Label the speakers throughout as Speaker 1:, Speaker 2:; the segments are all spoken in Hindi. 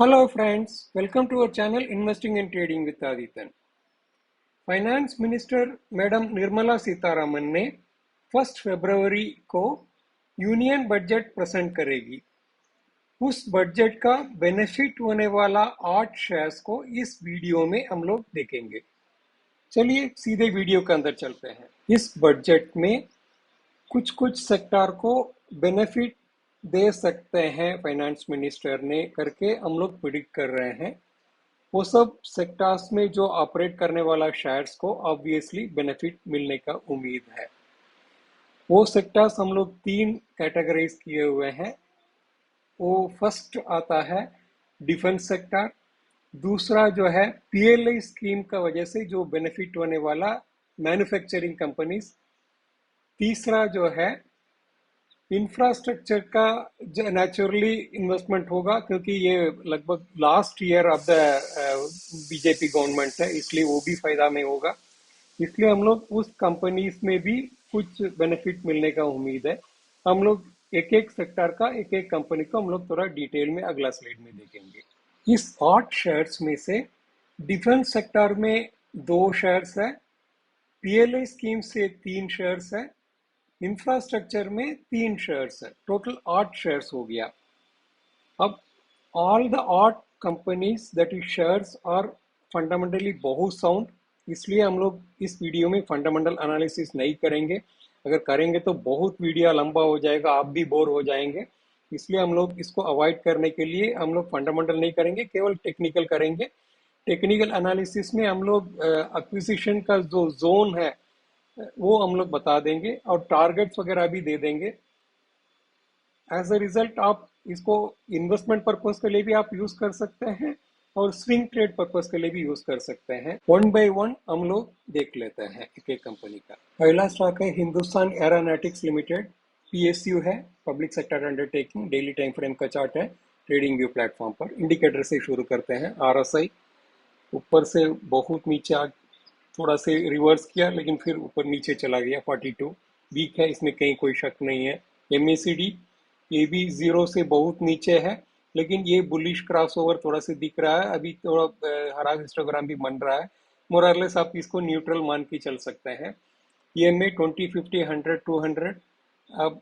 Speaker 1: Hello friends, welcome to our channel Investing and Trading with Adityan. Finance minister madam Nirmala Sitharaman ने 1 फरवरी को यूनियन बजट प्रेजेंट करेगी। उस बजट का बेनिफिट होने वाला 8 शेयर्स को इस वीडियो में हम लोग देखेंगे। चलिए सीधे वीडियो के अंदर चलते हैं। इस बजट में कुछ कुछ सेक्टर को बेनिफिट दे सकते हैं फाइनेंस मिनिस्टर ने करके हम लोग प्रिडिक्ट कर रहे हैं। वो सब सेक्टर्स में जो ऑपरेट करने वाला शेयर्स को ऑब्वियसली बेनिफिट मिलने का उम्मीद है। वो सेक्टर्स हम लोग 3 कैटेगराइज किए हुए हैं। वो फर्स्ट आता है डिफेंस सेक्टर, दूसरा जो है पीएलआई स्कीम का वजह से जो बेनिफिट होने वाला मैन्युफैक्चरिंग कंपनीज, तीसरा जो है इंफ्रास्ट्रक्चर का जो नेचुरली इन्वेस्टमेंट होगा क्योंकि ये लगभग last year of the BJP government है, इसलिए वो भी फायदा में होगा। इसलिए हम लोग उस कंपनीज में भी कुछ बेनिफिट मिलने का उम्मीद है। हम लोग एक एक सेक्टर का एक एक कंपनी को हम लोग थोड़ा डिटेल में अगला स्लाइड में देखेंगे। इस 8 शेयर्स में से डिफेंस सेक्टर में 2 शेयर्स है, पीएलआई स्कीम से 3 शेयर्स है, इंफ्रास्ट्रक्चर में 3 शेयर्स है, टोटल 8 शेयर्स हो गया। अब all the 8 companies that is shares are fundamentally बहुत साउंड, इसलिए हम लोग इस वीडियो में फंडामेंटल एनालिसिस नहीं करेंगे। अगर करेंगे तो बहुत वीडियो लंबा हो जाएगा, आप भी बोर हो जाएंगे। इसलिए हम लोग इसको अवॉइड करने के लिए हम लोग फंडामेंटल नहीं करेंगे, केवल टेक्निकल करेंगे। टेक्निकल एनालिसिस में हम लोग एक्विजिशन का जो जोन है वो हम लोग बता देंगे और टारगेट्स वगैरह भी दे देंगे। एज अ रिजल्ट आप इसको इन्वेस्टमेंट पर्पस के लिए भी आप यूज कर सकते हैं और स्विंग ट्रेड पर्पस के लिए भी यूज कर सकते हैं। 1 बाय 1 हम लोग देख लेते हैं एक एक कंपनी का। पहला स्टॉक है हिंदुस्तान एरोनॉटिक्स लिमिटेड, पीएसयू है, public sector undertaking. Daily time frame का चार्ट है ट्रेडिंग व्यू प्लेटफॉर्म पर। इंडिकेटर से शुरू करते हैं। आरएसआई ऊपर से बहुत नीचे थोड़ा से रिवर्स किया लेकिन फिर ऊपर नीचे चला गया। 42 वीक है, इसमें कहीं कोई शक नहीं है। एमएसीडी ये भी 0 से बहुत नीचे है लेकिन ये बुलिश क्रॉसओवर थोड़ा सा दिख रहा है। अभी थोड़ा हरा हिस्टोग्राम भी बन रहा है। मोरलेस आप इसको न्यूट्रल मान के चल सकते हैं। ईएमए 20, 50, 100, 200। अब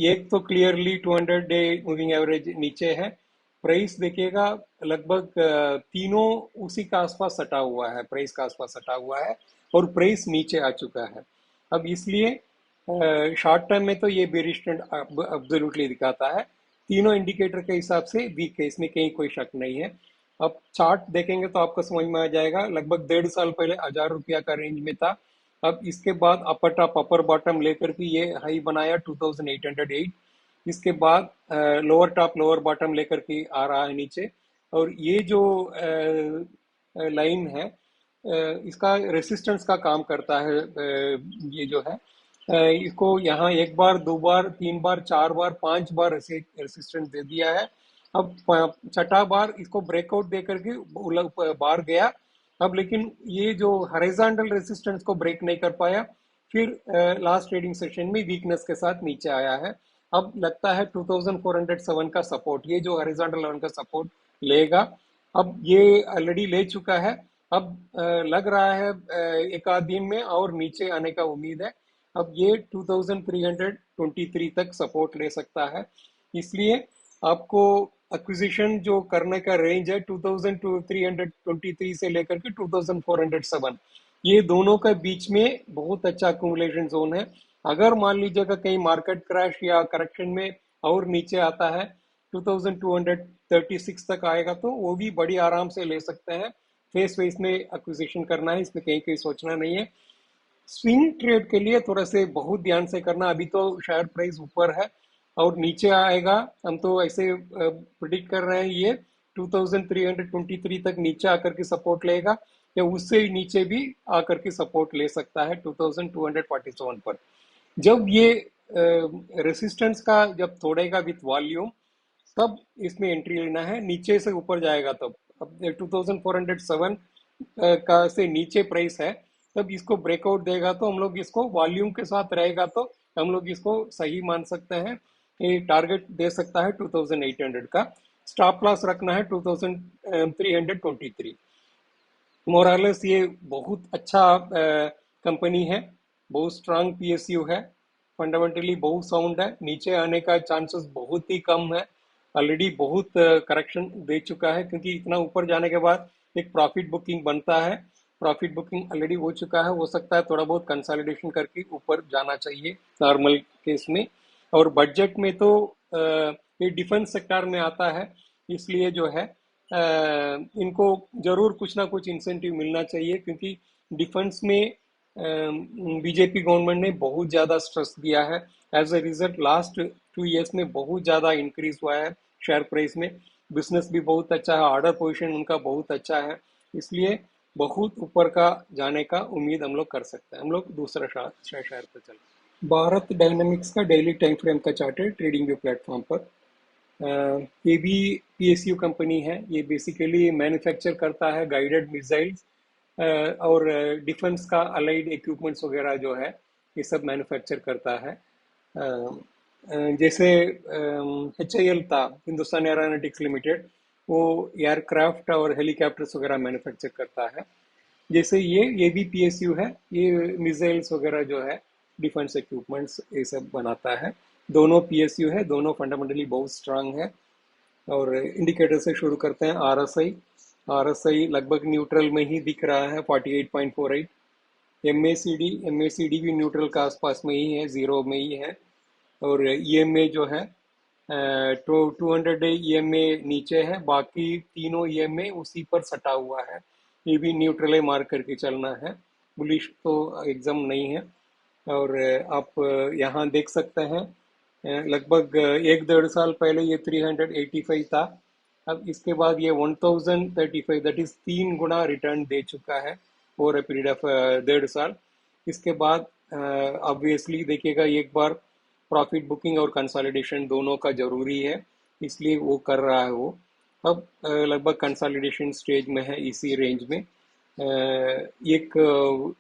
Speaker 1: एक तो क्लियरली 200 डे मूविंग एवरेज नीचे है। प्राइस देखिएगा लगभग तीनों उसी के आसपास सटा हुआ है, प्राइस के आसपास सटा हुआ है और प्राइस नीचे आ चुका है। अब इसलिए शॉर्ट टर्म में तो ये बेरिश ट्रेंड एब्सोल्युटली दिखाता है। तीनों इंडिकेटर के हिसाब से वीक है, इसमें कहीं कोई शक नहीं है। अब चार्ट देखेंगे तो आपको समझ में आ जाएगा। लगभग 1.5 साल पहले 1000 रुपया का रेंज में था। अब इसके बाद अपर टॉप अपर बॉटम लेकर के ये हाई बनाया 2808। इसके बाद लोअर टॉप लोअर बॉटम लेकर के आ रहा है नीचे। और ये जो लाइन है इसका रेसिस्टेंस का काम करता है। ये जो है इसको यहाँ एक बार, दो बार, 3 बार, 4 बार, 5 बार ऐसे रेसिस्टेंस दे दिया है। अब छठा बार इसको ब्रेकआउट दे करके बाहर गया। अब लेकिन ये जो हॉरिजॉन्टल रेसिस्टेंस को ब्रेक नहीं कर पाया, फिर लास्ट ट्रेडिंग सेशन में वीकनेस के साथ नीचे आया है। अब लगता है 2407 का सपोर्ट, ये जो हॉरिजॉन्टल लाइन का सपोर्ट लेगा। अब ये ऑलरेडी ले चुका है। अब लग रहा है एक आध दिन में और नीचे आने का उम्मीद है। अब ये 2323 तक सपोर्ट ले सकता है। इसलिए आपको एक्विजिशन जो करने का रेंज है 2323 से लेकर के 2407, ये दोनों के बीच में बहुत अच्छा अक्यूमुलेशन जोन है। अगर मान लीजिएगा कहीं मार्केट क्रैश या करेक्शन में और नीचे आता है 2236 तक आएगा तो वो भी बड़ी आराम से ले सकते हैं। फेस वेस में एक्विजिशन करना है, इसमें कहीं कहीं सोचना नहीं है। स्विंग ट्रेड के लिए थोड़ा से बहुत ध्यान से करना। अभी तो शेयर प्राइस ऊपर है और नीचे आएगा, हम तो ऐसे प्रिडिक्ट कर रहे हैं ये 2323 तक नीचे आकर के सपोर्ट लेगा या उससे नीचे भी आकर के सपोर्ट ले सकता है 2247 पर। जब ये रेसिस्टेंस का जब तोड़ेगा विथ वॉल्यूम तब इसमें एंट्री लेना है। नीचे से ऊपर जाएगा तब। अब 2407 का से नीचे प्राइस है, तब इसको ब्रेकआउट देगा तो हम लोग इसको वॉल्यूम के साथ रहेगा तो हम लोग इसको सही मान सकते हैं। ये टारगेट दे सकता है 2800 का। स्टॉप लॉस रखना है 2323। मोरालेस ये बहुत अच्छा कंपनी है, बहुत स्ट्रांग पीएसयू है, फंडामेंटली बहुत साउंड है, नीचे आने का चांसेस बहुत ही कम है। ऑलरेडी बहुत करेक्शन दे चुका है, क्योंकि इतना ऊपर जाने के बाद एक प्रॉफिट बुकिंग बनता है। प्रॉफिट बुकिंग ऑलरेडी हो चुका है, हो सकता है थोड़ा बहुत कंसोलिडेशन करके ऊपर जाना चाहिए नॉर्मल केस में। और बजट में तो ये डिफेंस सेक्टर में आता है, इसलिए जो है इनको जरूर कुछ ना कुछ इंसेंटिव मिलना चाहिए, क्योंकि डिफेंस में बीजेपी गवर्नमेंट ने बहुत ज़्यादा स्ट्रेस दिया है। As a result last 2 years में बहुत ज़्यादा इंक्रीज हुआ है शेयर प्राइस में। बिजनेस भी बहुत अच्छा है, ऑर्डर पोजीशन उनका बहुत अच्छा है, इसलिए बहुत ऊपर का जाने का उम्मीद हम लोग कर सकते हैं। हम लोग दूसरा शेयर पर चलते हैं। भारत डायनामिक्स का डेली टाइम फ्रेम का चार्ट है ट्रेडिंग व्यू प्लेटफॉर्म पर। ये भी पीएसयू कंपनी है। ये बेसिकली मैन्युफैक्चर करता है गाइडेड मिसाइल्स और डिफेंस का अलाइड इक्विपमेंट्स वगैरह जो है ये सब मैन्युफैक्चर करता है। जैसे HAL था, हिंदुस्तान एरोनॉटिक्स लिमिटेड, वो एयरक्राफ्ट और हेलीकॉप्टर्स वगैरह मैन्युफैक्चर करता है। जैसे ये भी पीएसयू है, ये मिसाइल्स वगैरह जो है डिफेंस इक्विपमेंट्स ये सब बनाता है। दोनों पीएसयू है, दोनों फंडामेंटली बहुत स्ट्रांग है। और इंडिकेटर से शुरू करते हैं। आरएसआई, आरएसआई लगभग न्यूट्रल में ही दिख रहा है 48.48। एमएसीडी भी न्यूट्रल का आसपास में ही है, जीरो में ही है। और ईएमए जो है 200 डे ईएमए नीचे है, बाकी तीनों ईएमए उसी पर सटा हुआ है। ये भी न्यूट्रल मार्क करके चलना है, बुलिश तो एकदम नहीं है। और आप यहाँ देख सकते हैं लगभग 1 डेढ़ साल पहले ये 385 था। अब इसके बाद ये 1035, दैट इज 3 गुना रिटर्न दे चुका है ओवर ए पीरियड ऑफ 1.5 साल। इसके बाद ऑब्वियसली देखिएगा, एक बार प्रॉफिट बुकिंग और कंसोलिडेशन दोनों का जरूरी है, इसलिए वो कर रहा है वो। अब लगभग कंसोलिडेशन स्टेज में है इसी रेंज में। एक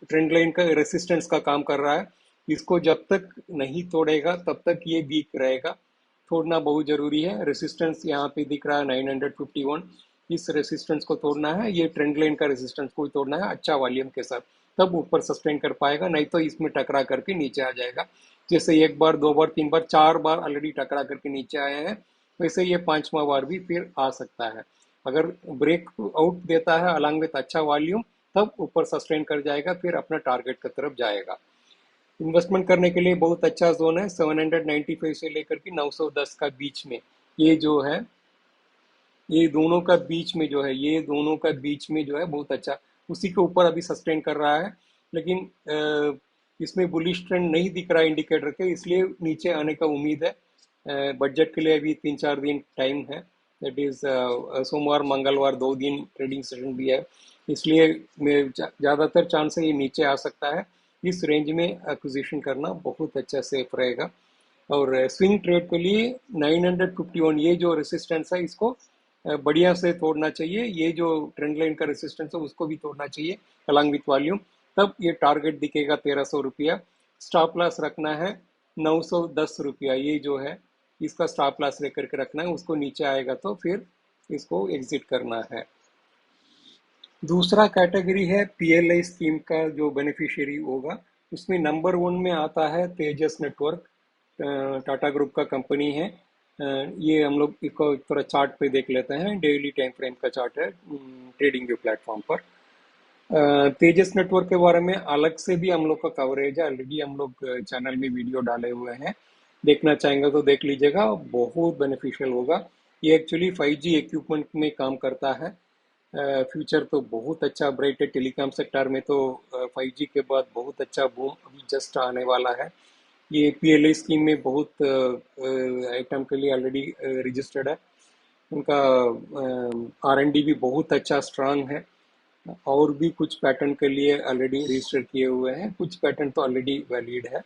Speaker 1: ट्रेंड लाइन का रेसिस्टेंस का काम कर रहा है। इसको जब तक नहीं तोड़ेगा तब तक ये वीक रहेगा। तोड़ना बहुत जरूरी है। रेसिस्टेंस यहाँ पे दिख रहा है 951। इस रेसिस्टेंस को तोड़ना है, ये ट्रेंड लाइन का रेसिस्टेंस को तोड़ना है अच्छा वॉल्यूम के साथ, तब ऊपर सस्टेन कर पाएगा, नहीं तो इसमें टकरा करके नीचे आ जाएगा। जैसे एक बार, दो बार, तीन बार, चार बार ऑलरेडी टकरा करके नीचे आए हैं, वैसे ये पांचवा बार भी फिर आ सकता है। अगर ब्रेक आउट देता है अलॉन्ग विथ अच्छा वॉल्यूम, तब ऊपर सस्टेन कर जाएगा, फिर अपना टारगेट की तरफ जाएगा। इन्वेस्टमेंट करने के लिए बहुत अच्छा जोन है 795 से लेकर के 910 का बीच में। ये जो है, ये दोनों का बीच में जो है, ये दोनों का बीच में जो है बहुत अच्छा, उसी के ऊपर अभी सस्टेन कर रहा है। लेकिन इसमें बुलिश ट्रेंड नहीं दिख रहा है इंडिकेटर के, इसलिए नीचे आने का उम्मीद है। बजट के लिए अभी 3-4 दिन टाइम है, दैट इज सोमवार मंगलवार 2 दिन ट्रेडिंग सेशन भी है, इसलिए ज़्यादातर चांस है ये नीचे आ सकता है। इस रेंज में एक्विजिशन करना बहुत अच्छा सेफ रहेगा। और स्विंग ट्रेड के लिए 951, ये जो रेसिस्टेंस है इसको बढ़िया से तोड़ना चाहिए। ये जो ट्रेंड लाइन का रेसिस्टेंस है उसको भी तोड़ना चाहिए अलॉन्ग विथ वॉल्यूम, तब ये टारगेट दिखेगा 1300 रुपया। स्टॉप लॉस रखना है 910 रुपया, ये जो है इसका स्टॉप लॉस लेकर के रखना है। उसको नीचे आएगा तो फिर इसको एग्जिट करना है। दूसरा कैटेगरी है पीएलआई स्कीम का जो बेनिफिशियरी होगा, उसमें नंबर 1 में आता है तेजस नेटवर्क, टाटा ग्रुप का कंपनी है। ये हम लोग इसको थोड़ा चार्ट पे देख लेते हैं, डेली टाइम फ्रेम का चार्ट है ट्रेडिंग व्यू प्लेटफॉर्म पर। तेजस नेटवर्क के बारे में अलग से भी हम लोग का कवरेज है, ऑलरेडी हम लोग चैनल में वीडियो डाले हुए हैं, देखना चाहेंगे तो देख लीजिएगा, बहुत बेनिफिशियल होगा। ये एक्चुअली 5G इक्विपमेंट में काम करता है। फ्यूचर तो बहुत अच्छा ब्राइट है। टेलीकॉम सेक्टर में तो 5G के बाद बहुत अच्छा बूम अभी जस्ट आने वाला है। ये पीएलआई स्कीम में बहुत आइटम के लिए ऑलरेडी रजिस्टर्ड है। उनका R&D भी बहुत अच्छा स्ट्रांग है, और भी कुछ पैटर्न के लिए ऑलरेडी रजिस्टर किए हुए हैं, कुछ पैटर्न तो ऑलरेडी वैलिड है।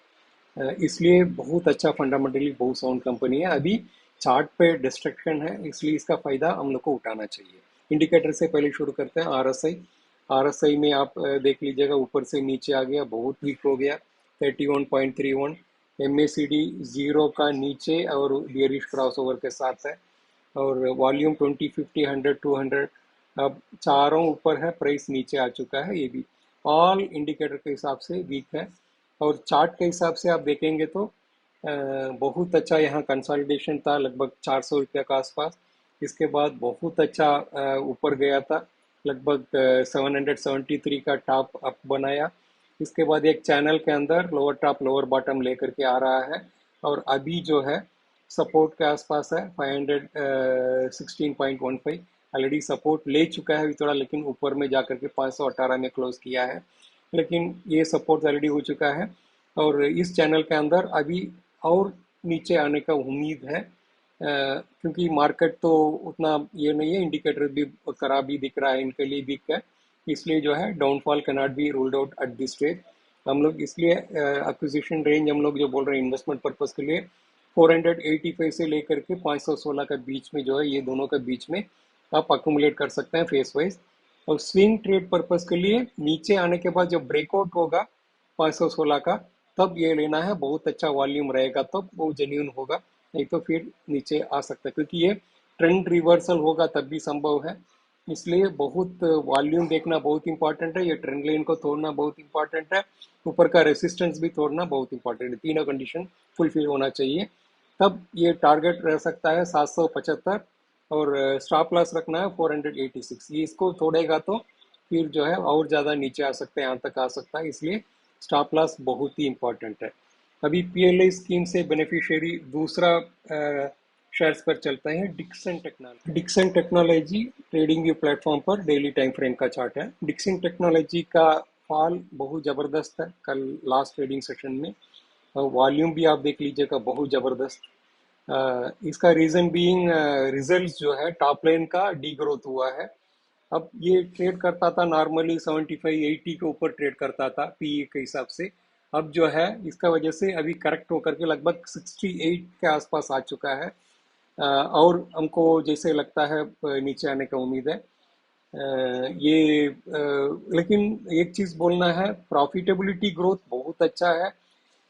Speaker 1: इसलिए बहुत अच्छा, फंडामेंटली बहुत साउंड कंपनी है। अभी चार्ट पे डिस्ट्रक्शन है, इसलिए इसका फायदा हम लोग को उठाना चाहिए। इंडिकेटर से पहले शुरू करते हैं। आरएसआई, आरएसआई में आप देख लीजिएगा, ऊपर से नीचे आ गया, बहुत वीक हो गया 31.31। एमएसीडी जीरो का नीचे और बियरिश क्रॉसओवर के साथ है। और वॉल्यूम 20, 50, 100, 200 अब चारों ऊपर है, प्राइस नीचे आ चुका है। ये भी ऑल इंडिकेटर के हिसाब से वीक है। और चार्ट के हिसाब से आप देखेंगे तो बहुत अच्छा यहाँ कंसोलिडेशन था, लगभग 400 रुपये के आसपास। इसके बाद बहुत अच्छा ऊपर गया था, लगभग 773 का टॉप अप बनाया। इसके बाद एक चैनल के अंदर लोअर टॉप लोअर बॉटम लेकर के आ रहा है, और अभी जो है सपोर्ट के आसपास है 516.15। ऑलरेडी सपोर्ट ले चुका है अभी थोड़ा, लेकिन ऊपर में जाकर के 518 में क्लोज किया है, लेकिन ये सपोर्ट ऑलरेडी हो चुका है। और इस चैनल के अंदर अभी और नीचे आने का उम्मीद है, क्योंकि मार्केट तो उतना ये नहीं है, इंडिकेटर भी खराब ही दिख रहा है, इनके लिए वीक है। इसलिए जो है downfall can not be ruled out at this stage. हम लोग इसलिए एक्विजिशन रेंज हम लोग जो बोल रहे हैं इन्वेस्टमेंट पर्पस के लिए 485 से लेकर के 516 के बीच में जो है, ये दोनों के बीच में आप अक्यूमुलेट कर सकते हैं फेस वाइज। और स्विंग ट्रेड पर्पस के लिए नीचे आने के बाद जब ब्रेकआउट होगा 516 का, तब ये लेना है। बहुत अच्छा वॉल्यूम रहेगा तब वो जेन्यून होगा, नहीं तो फिर नीचे आ सकता है, क्योंकि ये ट्रेंड रिवर्सल होगा तब भी संभव है। इसलिए बहुत वॉल्यूम देखना बहुत इंपॉर्टेंट है, ये ट्रेंड लाइन को तोड़ना बहुत इंपॉर्टेंट है, ऊपर का रेसिस्टेंस भी तोड़ना बहुत इंपॉर्टेंट है। तीनों कंडीशन फुलफिल होना चाहिए, तब ये टारगेट रह सकता है 775। और स्टॉप लॉस रखना है 486। ये इसको तोड़ेगा तो फिर जो है और ज़्यादा नीचे आ सकते हैं, यहाँ तक आ सकता है, इसलिए स्टॉप लॉस बहुत ही इंपॉर्टेंट है। अभी पीएलआई स्कीम से बेनिफिशियरी दूसरा शेयर्स पर चलते हैं, Dixon technology. Dixon technology trading view platform पर डेली टाइम फ्रेम का चार्ट है। डिक्सन टेक्नोलॉजी का फॉल बहुत ज़बरदस्त है कल लास्ट ट्रेडिंग सेशन में, और वॉल्यूम भी आप देख लीजिएगा बहुत ज़बरदस्त। इसका रीज़न बीइंग रिजल्ट्स जो है टॉप लाइन का डी ग्रोथ हुआ है। अब ये ट्रेड करता था नॉर्मली 75-80 के ऊपर ट्रेड करता था पीई के हिसाब से। अब जो है इसका वजह से अभी करेक्ट होकर के लगभग 68 के आसपास आ चुका है। और हमको जैसे लगता है नीचे आने का उम्मीद है। लेकिन एक चीज़ बोलना है, प्रॉफिटेबिलिटी ग्रोथ बहुत अच्छा है,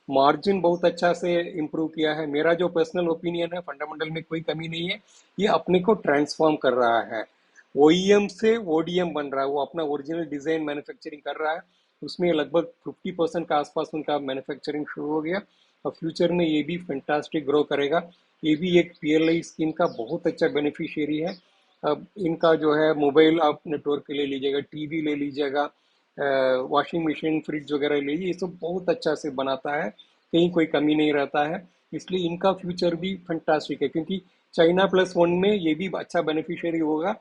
Speaker 1: मार्जिन बहुत अच्छा से इम्प्रूव किया है। मेरा जो पर्सनल ओपिनियन है, फंडामेंटल में कोई कमी नहीं है, ये अपने को ट्रांसफॉर्म कर रहा है। ओईएम से ओडीएम बन रहा है, वो अपना ओरिजिनल डिजाइन मैन्युफैक्चरिंग कर रहा है। उसमें लगभग 50% का आसपास उनका मैन्युफैक्चरिंग शुरू हो गया, और फ्यूचर में ये भी फैंटास्टिक ग्रो करेगा। ये भी एक पीएलआई स्कीम का बहुत अच्छा बेनिफिशियरी है। अब इनका जो है मोबाइल आप नेटवर्क ले लीजिएगा, टीवी ले लीजिएगा, वॉशिंग मशीन फ्रिज वगैरह ले लीजिए, ये सब बहुत अच्छा से बनाता है, कहीं कोई कमी नहीं रहता है। इसलिए इनका फ्यूचर भी फंटास्टिक है, क्योंकि चाइना प्लस वन में ये भी अच्छा बेनिफिशियरी होगा।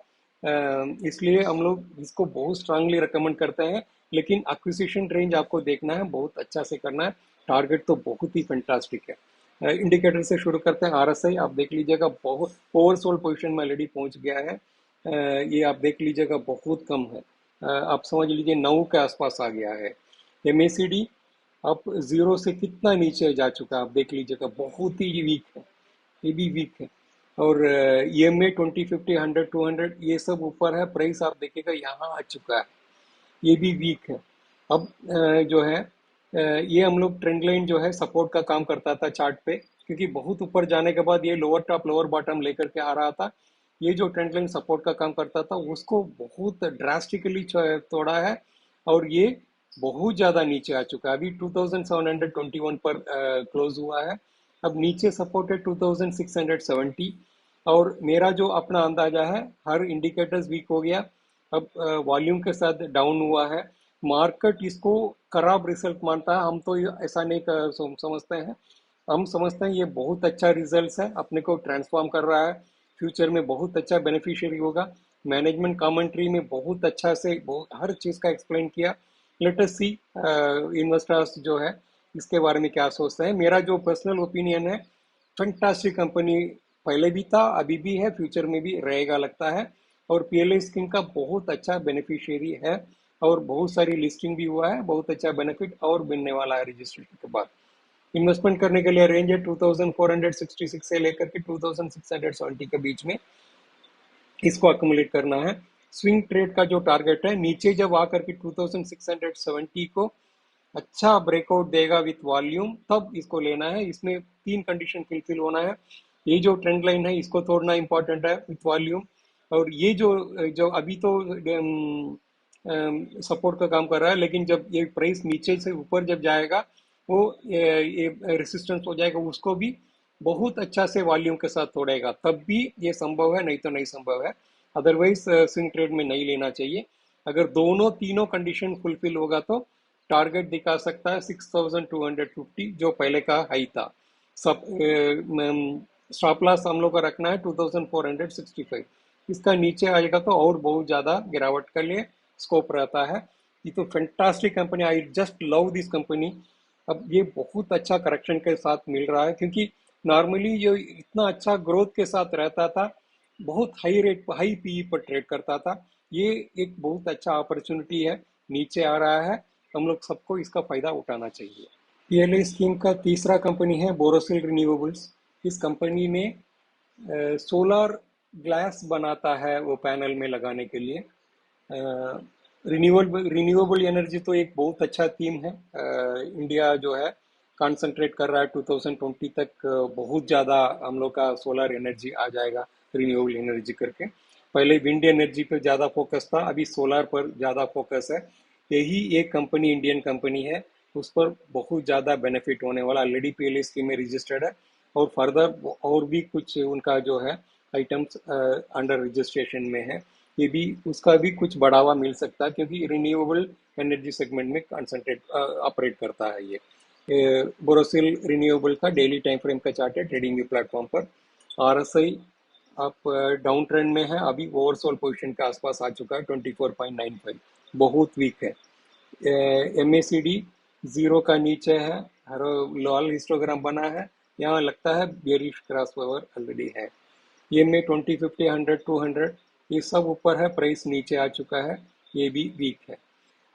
Speaker 1: इसलिए हम लोग इसको बहुत स्ट्रांगली रिकमेंड करते हैं। लेकिन एक्विजिशन रेंज आपको देखना है, बहुत अच्छा से करना है, टारगेट तो बहुत ही फंटास्टिक है। इंडिकेटर से शुरू करते हैं। आरएसआई आप देख लीजिएगा, बहुत ओवरसोल्ड पोजीशन में ऑलरेडी पहुंच गया है। ये आप देख लीजिएगा बहुत कम है, आप समझ लीजिए 9 के आसपास आ गया है। एमएसीडी अब जीरो से कितना नीचे जा चुका है आप देख लीजिएगा, बहुत ही वीक है, ये भी वीक है। और ईएमए 20, 50, 100, 200 ये सब ऊपर है, प्राइस आप देखिएगा यहाँ आ चुका है, ये भी वीक है। अब जो है ये हम लोग ट्रेंड लाइन जो है सपोर्ट का काम करता था चार्ट पे, क्योंकि बहुत ऊपर जाने के बाद ये लोअर टॉप लोअर बॉटम लेकर के आ रहा था। ये जो ट्रेंड लाइन सपोर्ट का काम करता था उसको बहुत ड्रास्टिकली तोड़ा है, और ये बहुत ज़्यादा नीचे आ चुका है। अभी 2721 पर क्लोज हुआ है। अब नीचे सपोर्ट है 2670। और मेरा जो अपना अंदाजा है, हर इंडिकेटर्स वीक हो गया, अब वॉल्यूम के साथ डाउन हुआ है। मार्केट इसको खराब रिजल्ट मानता है, हम तो ऐसा नहीं समझते हैं। हम समझते हैं ये बहुत अच्छा रिजल्ट है, अपने को ट्रांसफॉर्म कर रहा है, फ्यूचर में बहुत अच्छा बेनिफिशियरी होगा। मैनेजमेंट कमेंट्री में बहुत अच्छा से हर चीज़ का एक्सप्लेन किया। लेट अस सी इन्वेस्टर्स जो है इसके बारे में क्या सोचते हैं। मेरा जो पर्सनल ओपिनियन है, फंटास्टिक कंपनी पहले भी था, अभी भी है, फ्यूचर में भी रहेगा लगता है। और पीएलआई स्कीम का बहुत अच्छा बेनिफिशियरी है, और बहुत सारी लिस्टिंग भी हुआ है, बहुत अच्छा बेनिफिट और मिलने वाला है रजिस्ट्रेशन के बाद। इन्वेस्टमेंट करने के लिए रेंज है 2466 से लेकर के 2670 के बीच में इसको अक्यूमुलेट करना है। स्विंग ट्रेड का जो टारगेट है, नीचे जब आकर के 2670 को अच्छा ब्रेकआउट देगा विथ वॉल्यूम, तब इसको लेना है। इसमें तीन कंडीशन फुलफिल होना है। ये जो ट्रेंड लाइन है इसको तोड़ना इंपॉर्टेंट है विथ वॉल्यूम। और ये जो जो अभी तो सपोर्ट का काम कर रहा है, लेकिन जब ये प्राइस नीचे से ऊपर जब जाएगा वो ये रेसिस्टेंस हो जाएगा, उसको भी बहुत अच्छा से वॉल्यूम के साथ तोड़ेगा, तब भी ये संभव है, नहीं तो नहीं संभव है। अदरवाइज स्विंग ट्रेड में नहीं लेना चाहिए। अगर दोनों तीनों कंडीशन फुलफिल होगा तो टारगेट दिखा सकता है 6250, जो पहले का हाई था। सब स्टॉप लॉस हम लोग का रखना है 2465। इसका नीचे आएगा तो और बहुत ज़्यादा गिरावट के लिए स्कोप रहता है। ये तो fantastic company, I just love this company. अब ये बहुत अच्छा करेक्शन के साथ मिल रहा है, क्योंकि नॉर्मली जो इतना अच्छा ग्रोथ के साथ रहता था, बहुत हाई रेट हाई पीई पर ट्रेड करता था, ये एक बहुत अच्छा अपॉर्चुनिटी है, नीचे आ रहा है। हम लोग सबको इसका फायदा उठाना चाहिए। पीएलआई स्कीम का तीसरा कंपनी है बोरोसिल रिन्यूएबल्स। इस कंपनी में सोलर ग्लास बनाता है वो पैनल में लगाने के लिए। रिन्यूएबल एनर्जी तो एक बहुत अच्छा थीम है। इंडिया जो है कंसंट्रेट कर रहा है 2020 तक, बहुत ज़्यादा हम लोग का सोलर एनर्जी आ जाएगा रिन्यूएबल एनर्जी करके। पहले विंड एनर्जी पर ज़्यादा फोकस था, अभी सोलर पर ज़्यादा फोकस है। यही एक कंपनी इंडियन कंपनी है, उस पर बहुत ज़्यादा बेनिफिट होने वाला, ऑलरेडी पीएलआई स्कीम में रजिस्टर्ड है। और फर्दर और भी कुछ उनका जो है आइटम्स अंडर रजिस्ट्रेशन में है। ये भी उसका भी कुछ बढ़ावा मिल सकता है, क्योंकि रिन्यूएबल एनर्जी सेगमेंट में कंसंट्रेट ऑपरेट करता है ये बोरोसिल रिन्यूएबल का डेली टाइम फ्रेम का चार्ट है ट्रेडिंग प्लेटफॉर्म पर। आरएसआई आप डाउन ट्रेंड में है, अभी ओवरसोल्ड पोजीशन के आसपास आ चुका है 24.95, बहुत वीक है। एमएसीडी जीरो का नीचे है, हर लाल हिस्टोग्राम बना है, यहाँ लगता है बेरिश क्रॉस ओवर ऑलरेडी है। ये में 20, 50, 100, 200 ये सब ऊपर है, प्राइस नीचे आ चुका है, ये भी वीक है।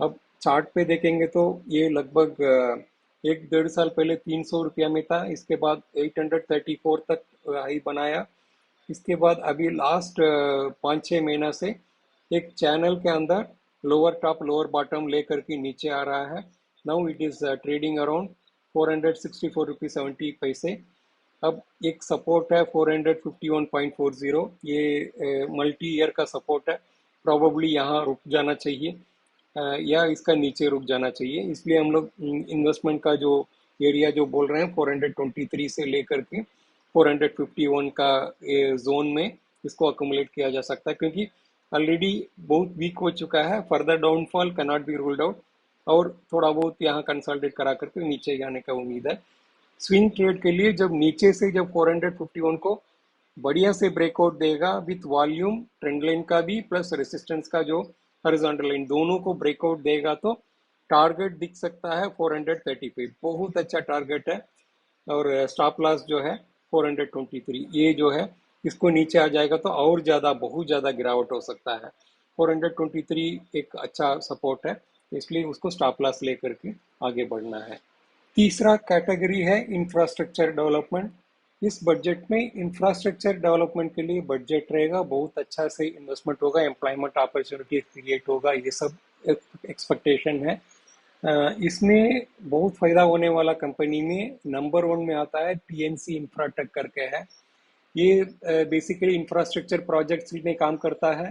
Speaker 1: अब चार्ट पे देखेंगे तो ये लगभग एक डेढ़ साल पहले 300 रुपया में था, इसके बाद 834 तक हाई बनाया। इसके बाद अभी लास्ट 5-6 महीना से एक चैनल के अंदर लोअर टॉप लोअर बॉटम लेकर के नीचे आ रहा है। Now it is trading around 464 रुपये 70 पैसे। अब एक सपोर्ट है 451.40, ये मल्टी ईयर का सपोर्ट है, प्रॉबली यहाँ रुक जाना चाहिए, या इसका नीचे रुक जाना चाहिए। इसलिए हम लोग इन्वेस्टमेंट का जो एरिया जो बोल रहे हैं 423 से लेकर के 451 का जोन में इसको अकोमोलेट किया जा सकता है, क्योंकि ऑलरेडी बहुत वीक हो चुका है, further downfall can not be ruled out, और थोड़ा बहुत यहाँ कंसल्टेट करा करके नीचे जाने का उम्मीद है। स्विंग ट्रेड के लिए जब नीचे से जब 451 को बढ़िया से ब्रेकआउट देगा विथ वॉल्यूम ट्रेंड लाइन का भी प्लस रेसिस्टेंस का जो हॉरिजॉन्टल लाइन दोनों को ब्रेकआउट देगा तो टारगेट दिख सकता है 435, बहुत अच्छा टारगेट है। और स्टॉप लॉस जो है 423, ये जो है इसको नीचे आ जाएगा तो और ज़्यादा बहुत ज़्यादा गिरावट हो सकता है। 423 एक अच्छा सपोर्ट है, इसलिए उसको स्टॉप लॉस लेकर के आगे बढ़ना है। तीसरा कैटेगरी है इंफ्रास्ट्रक्चर डेवलपमेंट। इस बजट में इंफ्रास्ट्रक्चर डेवलपमेंट के लिए बजट रहेगा, बहुत अच्छा से इन्वेस्टमेंट होगा, एम्प्लॉयमेंट अपॉर्चुनिटी क्रिएट होगा, ये सब एक्सपेक्टेशन है। इसमें बहुत फायदा होने वाला कंपनी में नंबर 1 में आता है पीएनसी इंफ्राटेक करके है। ये बेसिकली इंफ्रास्ट्रक्चर प्रोजेक्ट्स में काम करता है,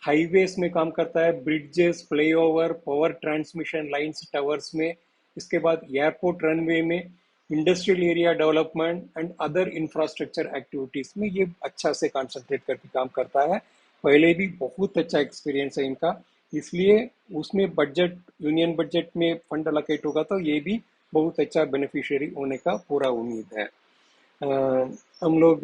Speaker 1: हाईवेज में काम करता है, bridges, flyover, power transmission lines, towers में। इसके बाद एयरपोर्ट रनवे में, industrial area development and other infrastructure activities में ये अच्छा से कॉन्सेंट्रेट करके काम करता है। पहले भी बहुत अच्छा एक्सपीरियंस है इनका, इसलिए उसमें बजट यूनियन बजट में फंड अलोकेट होगा तो ये भी बहुत अच्छा बेनिफिशियरी होने का पूरा उम्मीद है। हम लोग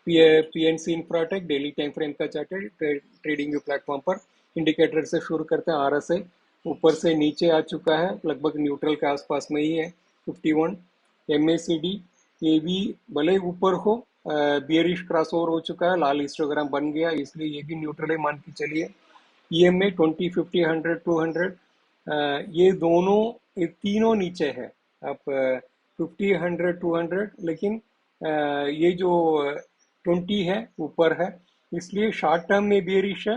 Speaker 1: PNC Infratech daily time frame का चार्ट है ट्रेडिंग व्यू प्लेटफॉर्म पर। इंडिकेटर से शुरू करते हैं, आरएसआई ऊपर से नीचे आ चुका है, लगभग न्यूट्रल के आसपास में ही है 51। एमएसीडी ये भी भले ऊपर हो, बियरिश क्रॉस ओवर हो चुका है, लाल हिस्टोग्राम बन गया, इसलिए ये भी न्यूट्रल है मान के चलिए। ईएमए 20, 50, 100, 200, ये दोनों ये तीनों नीचे है। अब 50, 100, 200, लेकिन ये जो 20 है ऊपर है, इसलिए शॉर्ट टर्म में बेरिश है,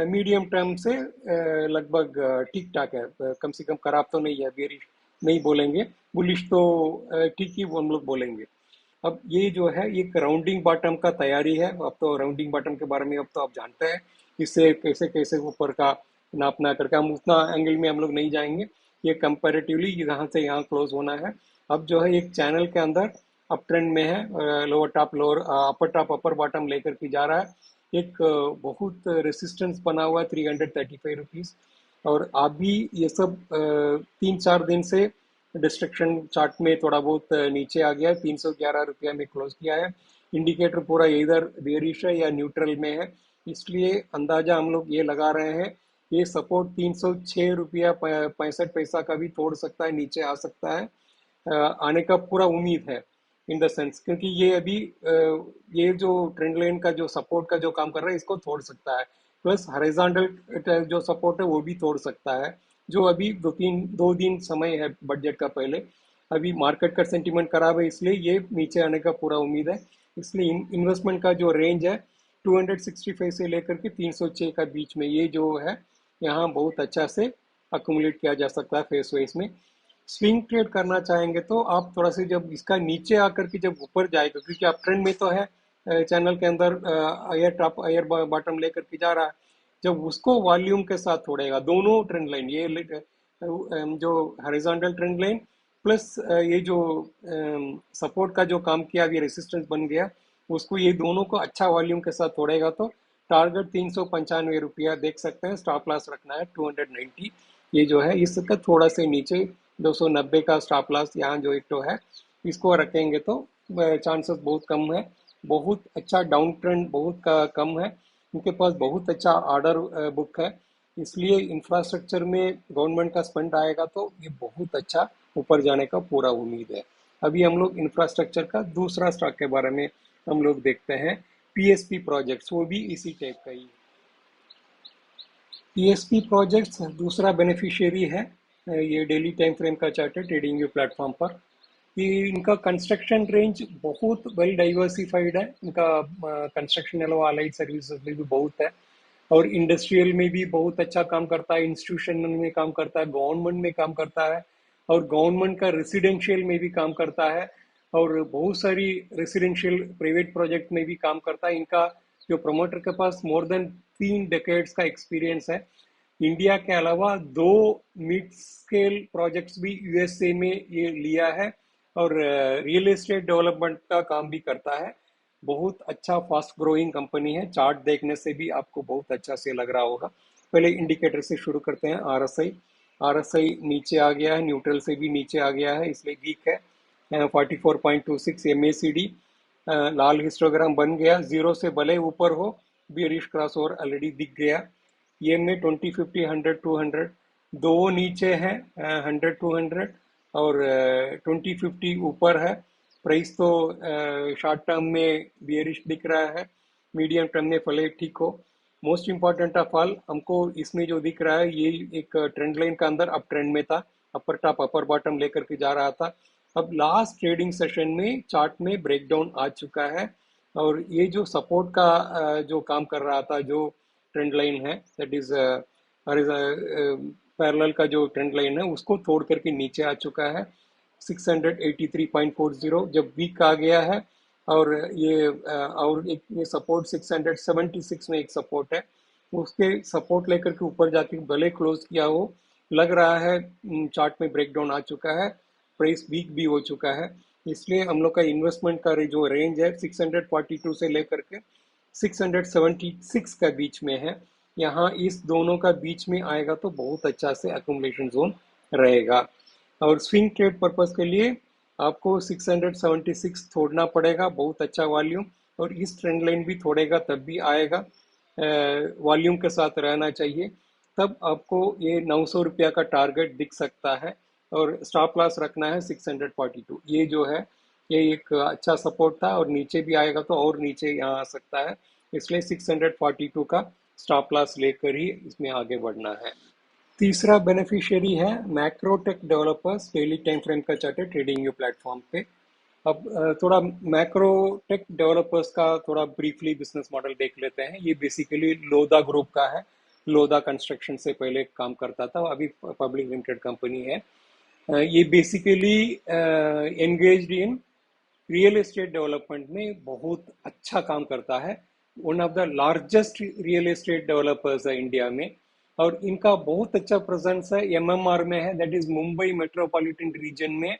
Speaker 1: मीडियम टर्म से लगभग ठीक ठाक है, कम से कम खराब तो नहीं है, बेरिश नहीं बोलेंगे, बुलिश तो ठीक ही हम लोग बोलेंगे। अब ये जो है एक राउंडिंग बॉटम का तैयारी है। अब तो राउंडिंग बॉटम के बारे में अब तो आप जानते हैं, इससे कैसे कैसे ऊपर का नापना करके, हम उतना एंगल में हम लोग नहीं जाएंगे। ये कंपैरेटिवली यहाँ से यहाँ क्लोज होना है। अब जो है एक चैनल के अंदर अप ट्रेंड में है, lower top lower upper top upper bottom लेकर के जा रहा है। एक बहुत रेसिस्टेंस बना हुआ है 335 रुपीज। और अभी ये सब 3-4 दिन से डिस्ट्रक्शन चार्ट में थोड़ा बहुत नीचे आ गया है, 311 रुपया में क्लोज किया है। इंडिकेटर पूरा इधर बेरिश है या न्यूट्रल में है, इसलिए अंदाजा हम लोग ये लगा रहे हैं ये सपोर्ट 306 रुपया 65 पैसा का भी तोड़ सकता है, नीचे आ सकता है। आने का पूरा उम्मीद है, इन द सेंस क्योंकि ये अभी ये जो ट्रेंड लाइन का जो सपोर्ट का जो काम कर रहा है इसको तोड़ सकता है, प्लस हॉरिजॉन्टल जो सपोर्ट है वो भी तोड़ सकता है। जो अभी 2 दिन समय है बजट का पहले, अभी मार्केट का सेंटीमेंट खराब है, इसलिए ये नीचे आने का पूरा उम्मीद है। इसलिए इन्वेस्टमेंट का जो रेंज है 265 से लेकर के 306 का बीच में, ये जो है यहाँ बहुत अच्छा से अक्यूमुलेट किया जा सकता है फेस वाइज में। स्विंग ट्रेड करना चाहेंगे तो आप थोड़ा सा जब इसका नीचे आकर के जब ऊपर जाएगा, क्योंकि आप ट्रेंड में तो है, चैनल के अंदर हायर टॉप हायर बॉटम लेकर के जा रहा है, जब उसको वॉल्यूम के साथ तोड़ेगा दोनों ट्रेंड लाइन, ये जो हॉरिजॉन्टल ट्रेंड लाइन प्लस ये जो सपोर्ट का जो काम किया अभी रेसिस्टेंस बन गया, उसको ये दोनों को अच्छा वॉल्यूम के साथ तोड़ेगा तो टारगेट 395 रुपया देख सकते हैं। स्टॉप लॉस रखना है 290, ये जो है इसका थोड़ा से नीचे 290 का स्टॉप लॉस यहाँ जो एक तो है, इसको रखेंगे तो चांसेस बहुत कम है। बहुत अच्छा डाउन ट्रेंड बहुत का कम है, उनके पास बहुत अच्छा ऑर्डर बुक है, इसलिए इंफ्रास्ट्रक्चर में गवर्नमेंट का फंड आएगा तो ये बहुत अच्छा ऊपर जाने का पूरा उम्मीद है। अभी हम लोग इंफ्रास्ट्रक्चर का दूसरा स्टॉक के बारे में हम लोग देखते हैं, पीएसपी प्रोजेक्ट्स, वो भी इसी टाइप का ही। पीएसपी प्रोजेक्ट्स दूसरा बेनिफिशियरी है। ये डेली टाइम फ्रेम का चार्ट है ट्रेडिंग व्यू प्लेटफॉर्म पर। कि इनका कंस्ट्रक्शन रेंज बहुत वेल डाइवर्सिफाइड है, इनका कंस्ट्रक्शन अलावा अलाइड सर्विसेज में भी बहुत है, और इंडस्ट्रियल में भी बहुत अच्छा काम करता है, इंस्टीट्यूशन में काम करता है, गवर्नमेंट में काम करता है, और गवर्नमेंट का रेसिडेंशियल में भी काम करता है, और बहुत सारी रेसिडेंशियल प्राइवेट प्रोजेक्ट में भी काम करता है। इनका जो प्रमोटर के पास मोर देन 3 डेकेड्स का एक्सपीरियंस है। इंडिया के अलावा 2 मिड स्केल प्रोजेक्ट्स भी यूएसए में ये लिया है, और रियल एस्टेट डेवलपमेंट का काम भी करता है। बहुत अच्छा फास्ट ग्रोइंग कंपनी है, चार्ट देखने से भी आपको बहुत अच्छा से लग रहा होगा। पहले इंडिकेटर से शुरू करते हैं। आरएसआई, आरएसआई नीचे आ गया है, न्यूट्रल से भी नीचे आ गया है, इसलिए वीक है। 44.26 एमएसीडी, लाल हिस्टोग्राम बन गया, जीरो से भले ऊपर हो, बियरिश क्रॉस ओवर ऑलरेडी दिख गया। ये में 20, 50, 100, 200 दो नीचे है, 100, 200, और 20, 50 ऊपर है। प्राइस तो शॉर्ट टर्म में बियरिश दिख रहा है, मीडियम टर्म में भले ठीक हो। मोस्ट इम्पॉर्टेंट ऑफ ऑल, हमको इसमें जो दिख रहा है ये एक ट्रेंड लाइन का अंदर अप ट्रेंड में था, अपर टॉप अपर बॉटम लेकर के जा रहा था। अब लास्ट ट्रेडिंग सेशन में चार्ट में ब्रेकडाउन आ चुका है, और ये जो सपोर्ट का जो काम कर रहा था, जो ट्रेंड लाइन है, दैट इज पैरेलल का जो ट्रेंड लाइन है, उसको तोड़ करके नीचे आ चुका है 683.40, जब वीक आ गया है। और ये और एक ये सपोर्ट 676 में एक सपोर्ट है, उसके सपोर्ट लेकर के ऊपर जाके भले क्लोज किया हो, लग रहा है चार्ट में ब्रेकडाउन आ चुका है, प्राइस वीक भी हो चुका है। इसलिए हम लोग का इन्वेस्टमेंट का जो रेंज है 642 से लेकर के 676 का बीच में है। यहाँ इस दोनों का बीच में आएगा तो बहुत अच्छा से अकोमोडेशन जोन रहेगा। और स्विंग ट्रेड पर्पस के लिए आपको 676 छोड़ना पड़ेगा, बहुत अच्छा वॉल्यूम, और इस ट्रेंड लाइन भी छोड़ेगा तब भी आएगा, वॉल्यूम के साथ रहना चाहिए, तब आपको ये 900 रुपया का टारगेट दिख सकता है। और स्टॉप लॉस रखना है 642, ये जो है ये एक अच्छा सपोर्ट था, और नीचे भी आएगा तो और नीचे यहाँ आ सकता है, इसलिए 642 का स्टॉप लॉस लेकर ही इसमें आगे बढ़ना है। तीसरा बेनिफिशियरी है Macrotech developers, daily time frame का चार्ट है ट्रेडिंग व्यू प्लेटफॉर्म पे। अब थोड़ा मैक्रोटेक डेवलपर्स का थोड़ा ब्रीफली बिजनेस मॉडल देख लेते हैं। ये बेसिकली लोधा ग्रुप का है, लोधा कंस्ट्रक्शन से पहले काम करता था, अभी पब्लिक लिमिटेड कंपनी है। ये basically engaged in real estate development में बहुत अच्छा काम करता है। One of the largest real estate developers है इंडिया में, और इनका बहुत अच्छा प्रेजेंस है एमएमआर में है, that is Mumbai metropolitan region में,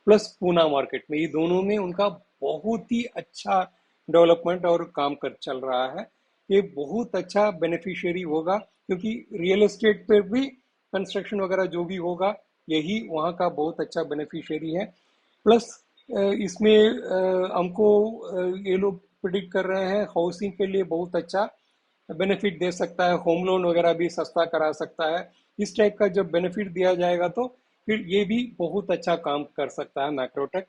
Speaker 1: प्लस पूना मार्केट में। ये दोनों में उनका बहुत ही अच्छा डेवलपमेंट और काम कर चल रहा है। ये बहुत अच्छा बेनिफिशियरी होगा, क्योंकि रियल एस्टेट पे भी कंस्ट्रक्शन वगैरह जो भी होगा, यही वहाँ का बहुत अच्छा बेनिफिशियरी है। प्लस इसमें हमको ये लोग प्रिडिक्ट कर रहे हैं हाउसिंग के लिए बहुत अच्छा बेनिफिट दे सकता है, होम लोन वगैरह भी सस्ता करा सकता है। इस टाइप का जब बेनिफिट दिया जाएगा तो फिर ये भी बहुत अच्छा काम कर सकता है मैक्रोटेक।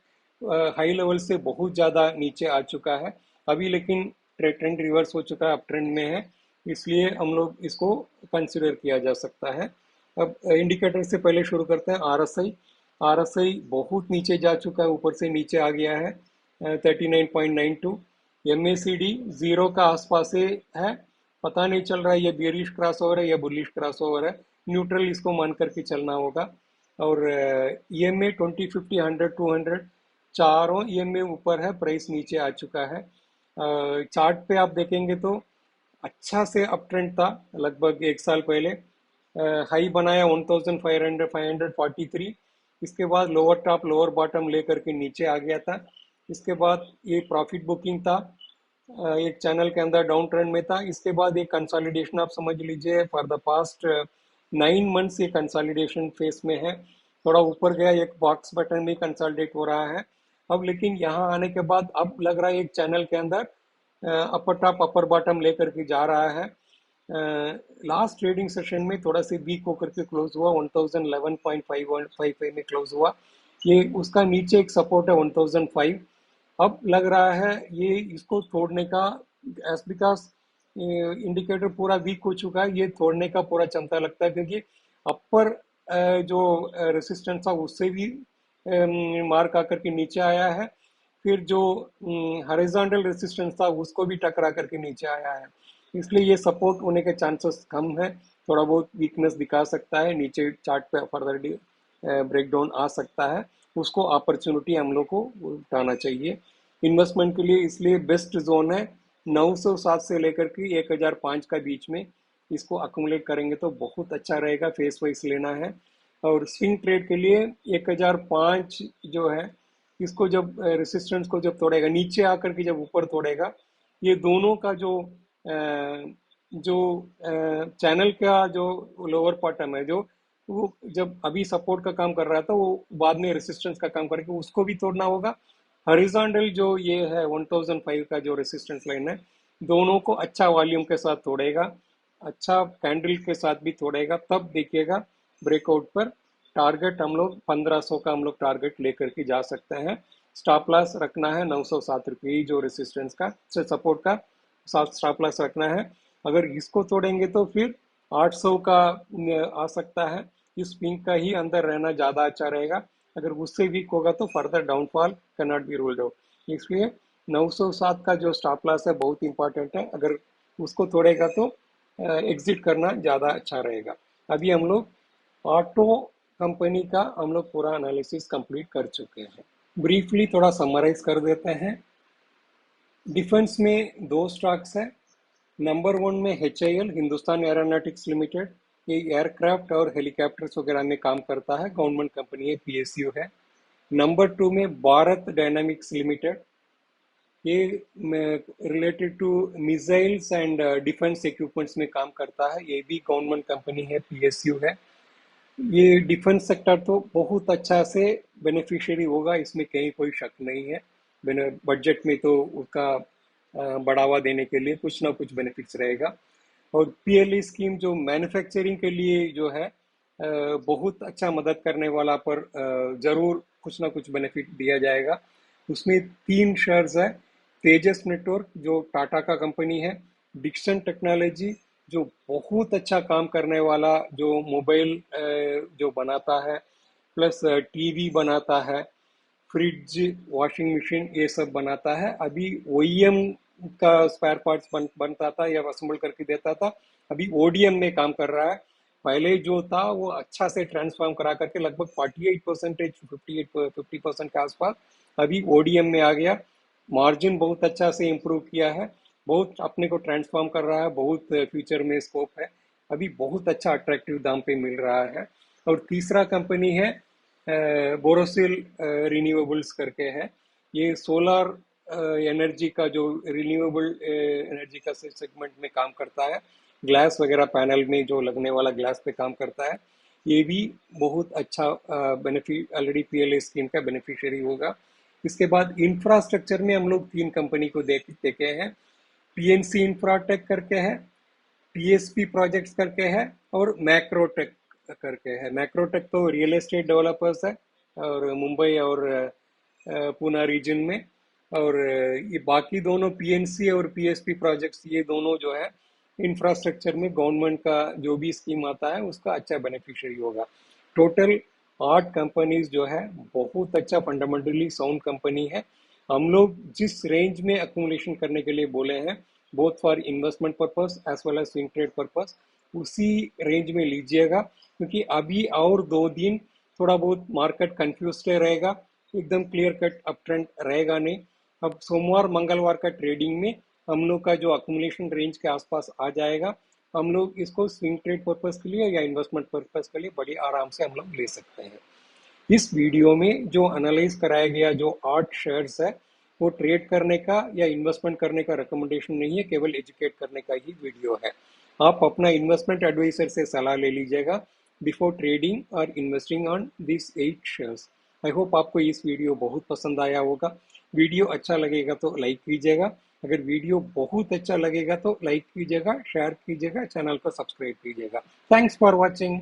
Speaker 1: हाई लेवल से बहुत ज़्यादा नीचे आ चुका है अभी, लेकिन ट्रेंड रिवर्स हो चुका है, अप ट्रेंड में है, इसलिए हम लोग इसको कंसिडर किया जा सकता है। अब इंडिकेटर से पहले शुरू करते हैं आरएसआई। आरएसआई बहुत नीचे जा चुका है, ऊपर से नीचे आ गया है 39.92। एमएसीडी जीरो का आसपास से है, पता नहीं चल रहा है ये बियरिश क्रॉस ओवर है या बुलिश क्रॉस ओवर है, न्यूट्रल इसको मान करके चलना होगा। और ईएमए 20, 50, 100, 200 चारों ईएमए ऊपर है, प्राइस नीचे आ चुका है। चार्ट पे आप देखेंगे तो अच्छा से अप ट्रेंड था लगभग एक साल पहले, हाई बनाया 1500, 543, इसके बाद लोअर टॉप लोअर बॉटम लेकर के नीचे आ गया था। इसके बाद ये प्रॉफिट बुकिंग था, एक चैनल के अंदर डाउन ट्रेंड में था। इसके बाद एक कंसोलिडेशन आप समझ लीजिए, फॉर द पास्ट 9 मंथ्स ये कंसोलिडेशन फेस में है। थोड़ा ऊपर गया, एक बॉक्स बटन में कंसोलिडेट हो रहा है अब, लेकिन यहाँ आने के बाद अब लग रहा है एक चैनल के अंदर अपर टॉप अपर बॉटम लेकर के जा रहा है। लास्ट ट्रेडिंग सेशन में थोड़ा सी वीक होकर के क्लोज हुआ, 1011.5 में क्लोज हुआ। ये उसका नीचे एक सपोर्ट है 1005। अब लग रहा है ये इसको तोड़ने का, एज बिकॉज इंडिकेटर पूरा वीक हो चुका है, ये तोड़ने का पूरा क्षमता लगता है, क्योंकि अपर जो रेसिस्टेंस था उससे भी मार्क आकर के नीचे आया है, फिर जो हॉरिजॉन्टल रेसिस्टेंस था उसको भी टकरा करके नीचे आया है, इसलिए ये सपोर्ट होने के चांसेस कम है। थोड़ा बहुत वीकनेस दिखा सकता है, नीचे चार्ट पे फर्दर ब्रेकडाउन आ सकता है, उसको अपॉर्चुनिटी हम लोग को उठाना चाहिए इन्वेस्टमेंट के लिए। इसलिए बेस्ट जोन है 907 से लेकर के 1005 का बीच में, इसको अकुमुलेट करेंगे तो बहुत अच्छा रहेगा, फेस वाइज लेना है। और स्विंग ट्रेड के लिए 1005 जो है, इसको जब रेसिस्टेंस को जब तोड़ेगा, नीचे आकर के जब ऊपर तोड़ेगा, ये दोनों का जो चैनल का जो लोअर बॉटम है, जो वो जब अभी सपोर्ट का काम कर रहा था, वो बाद में रेसिस्टेंस का काम करके उसको भी तोड़ना होगा। हॉरिजॉन्टल जो ये है 1005 का जो रेसिस्टेंस लाइन है, दोनों को अच्छा वॉल्यूम के साथ तोड़ेगा, अच्छा कैंडल के साथ भी तोड़ेगा, तब देखिएगा ब्रेकआउट पर टारगेट हम लोग 1500 का हम लोग टारगेट लेकर के जा सकते हैं। स्टॉप लॉस रखना है 907 रुपये, जो रेसिस्टेंस का सपोर्ट का स्टॉप लॉस रखना है। अगर इसको तोड़ेंगे तो फिर 800 का आ सकता है, इस पिंक का ही अंदर रहना ज़्यादा अच्छा रहेगा। अगर उससे वीक होगा तो further downfall can not be ruled out, इसलिए 907 का जो स्टॉप लॉस है बहुत इंपॉर्टेंट है, अगर उसको तोड़ेगा तो एग्जिट करना ज़्यादा अच्छा रहेगा। अभी हम लोग ऑटो कंपनी का हम लोग पूरा एनालिसिस कंप्लीट कर चुके हैं। ब्रीफली थोड़ा समराइज कर देते हैं। डिफेंस में दो स्टॉक्स है। नंबर 1 में HAL, हिंदुस्तान एरोनॉटिक्स लिमिटेड, ये एयरक्राफ्ट और हेलीकॉप्टर्स वगैरह में काम करता है, गवर्नमेंट कंपनी है, PSU है। नंबर 2 में भारत डायनामिक्स लिमिटेड, ये related to missiles and defence equipments में काम करता है, ये भी गवर्नमेंट कंपनी है, PSU है। ये डिफेंस सेक्टर तो बहुत अच्छा से बेनिफिशियरी होगा, इसमें कहीं कोई शक नहीं है। बजट में तो उसका बढ़ावा देने के लिए कुछ ना कुछ बेनिफिट्स रहेगा। और PLE स्कीम जो मैन्युफैक्चरिंग के लिए जो है बहुत अच्छा मदद करने वाला, पर जरूर कुछ ना कुछ बेनिफिट दिया जाएगा। उसमें 3 शेयर्स है, तेजस नेटवर्क जो टाटा का कंपनी है, डिक्सन टेक्नोलॉजी जो बहुत अच्छा काम करने वाला, जो मोबाइल जो बनाता है, प्लस टीवी बनाता है, फ्रिज, वॉशिंग मशीन, ये सब बनाता है। अभी OEM का स्पेयर पार्ट्स बनता था या असेंबल करके देता था, अभी ODM में काम कर रहा है। पहले जो था वो अच्छा से ट्रांसफॉर्म करा करके लगभग 48%, 58 50% के आसपास अभी ओडीएम में आ गया, मार्जिन बहुत अच्छा से इम्प्रूव किया है, बहुत अपने को ट्रांसफॉर्म कर रहा है, बहुत फ्यूचर में स्कोप है, अभी बहुत अच्छा अट्रैक्टिव दाम पे मिल रहा है। और तीसरा कंपनी है बोरोसिल रिन्यूएबल्स करके है। ये सोलर एनर्जी का जो रिन्यूएबल एनर्जी का सेगमेंट में काम करता है, ग्लास वगैरह पैनल में जो लगने वाला ग्लास पे काम करता है। ये भी बहुत अच्छा बेनिफिट, ऑलरेडी पीएलए स्कीम का बेनिफिशियरी होगा। इसके बाद इंफ्रास्ट्रक्चर में हम लोग तीन कंपनी को देखे हैं। पीएनसी इंफ्राटेक करके है, पीएसपी प्रोजेक्ट्स करके है, और मैक्रोटेक करके है। मैक्रोटेक तो रियल एस्टेट डेवलपर्स है और मुंबई और पूना रीजन में। और ये बाकी दोनों पीएनसी और पीएसपी प्रोजेक्ट्स, ये दोनों जो है इंफ्रास्ट्रक्चर में गवर्नमेंट का जो भी स्कीम आता है उसका अच्छा बेनिफिशियरी होगा। टोटल 8 कंपनीज जो है बहुत अच्छा फंडामेंटली साउंड कंपनी है। हम लोग जिस रेंज में अक्यूमुलेशन करने के लिए बोले हैं, both for investment purpose as well as swing trade purpose, उसी रेंज में लीजिएगा, क्योंकि अभी और 2 दिन थोड़ा बहुत मार्केट कंफ्यूज रहेगा, एकदम क्लियर कट अप ट्रेंड रहेगा नहीं। अब सोमवार मंगलवार का ट्रेडिंग में हम लोग का जो अक्यूमुलेशन रेंज के आसपास आ जाएगा, हम लोग इसको स्विंग ट्रेड पर्पस के लिए या इन्वेस्टमेंट पर्पस के लिए बड़ी आराम से हम लोग ले सकते हैं। इस वीडियो में जो एनालाइज कराया गया जो 8 शेयर्स है, वो ट्रेड करने का या इन्वेस्टमेंट करने का रिकमेंडेशन नहीं है, केवल एजुकेट करने का ही वीडियो है। आप अपना इन्वेस्टमेंट एडवाइजर से सलाह ले लीजिएगा बिफोर ट्रेडिंग और investing on this 8 shares. I hope आपको इस वीडियो बहुत पसंद आया होगा। वीडियो अच्छा लगेगा तो लाइक कीजिएगा, अगर वीडियो बहुत अच्छा लगेगा तो लाइक कीजिएगा, शेयर कीजिएगा, चैनल को सब्सक्राइब कीजिएगा। Thanks for watching.